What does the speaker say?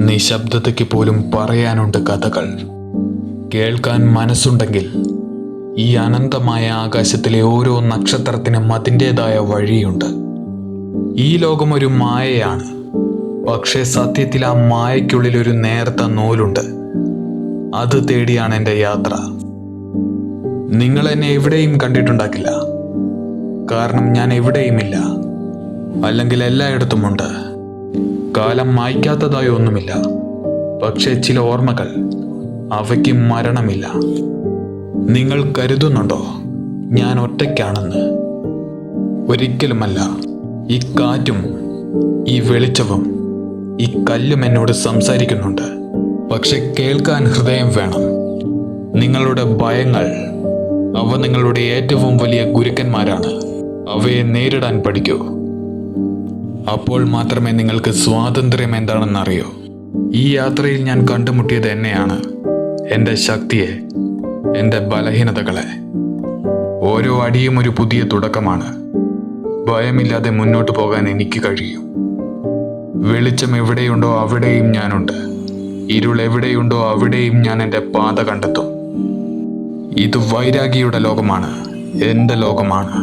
നിശബ്ദതയ്ക്ക് പോലും പറയാനുണ്ട് കഥകൾ. കേൾക്കാൻ മനസ്സുണ്ടെങ്കിൽ ഈ അനന്തമായ ആകാശത്തിലെ ഓരോ നക്ഷത്രത്തിനും അതിൻ്റെതായ വഴിയുണ്ട്. ഈ ലോകം ഒരു മായയാണ്, പക്ഷേ സത്യത്തിൽ ആ മായയ്ക്കുള്ളിൽ ഒരു നേർത്ത നൂലുണ്ട്. അത് തേടിയാണ് എൻ്റെ യാത്ര. നിങ്ങൾ എന്നെ എവിടെയും കണ്ടിട്ടുണ്ടാക്കില്ല, കാരണം ഞാൻ എവിടെയുമില്ല, അല്ലെങ്കിൽ എല്ലായിടത്തുമുണ്ട്. കാലം മായ്ക്കാത്തതായി ഒന്നുമില്ല, പക്ഷേ ചില ഓർമ്മകൾ, അവയ്ക്ക് മരണമില്ല. നിങ്ങൾ കരുതുന്നുണ്ടോ ഞാൻ ഒറ്റയ്ക്കാണെന്ന്? ഒരിക്കലുമല്ല. ഈ കാറ്റും ഈ വെളിച്ചവും ഈ കല്ലും എന്നോട് സംസാരിക്കുന്നുണ്ട്. പക്ഷെ കേൾക്കാൻ ഹൃദയം വേണം. നിങ്ങളുടെ ഭയങ്ങൾ, അവ നിങ്ങളുടെ ഏറ്റവും വലിയ ഗുരുക്കന്മാരാണ്. അവയെ നേരിടാൻ പഠിക്കൂ. അപ്പോൾ മാത്രമേ നിങ്ങൾക്ക് സ്വാതന്ത്ര്യം എന്താണെന്ന് അറിയൂ. ഈ യാത്രയിൽ ഞാൻ കണ്ടുമുട്ടിയത് എന്നെയാണ്, എൻ്റെ ശക്തിയെ, എൻ്റെ ബലഹീനതകളെ. ഓരോ അടിയും ഒരു പുതിയ തുടക്കമാണ്. ഭയമില്ലാതെ മുന്നോട്ട് പോകാൻ എനിക്ക് കഴിയും. വെളിച്ചം എവിടെയുണ്ടോ അവിടെയും ഞാനുണ്ട്. ഇരുൾ എവിടെയുണ്ടോ അവിടെയും ഞാൻ എൻ്റെ പാത കണ്ടെത്തും. ഇത് വൈരാഗിയുടെ ലോകമാണ്, എൻ്റെ ലോകമാണ്.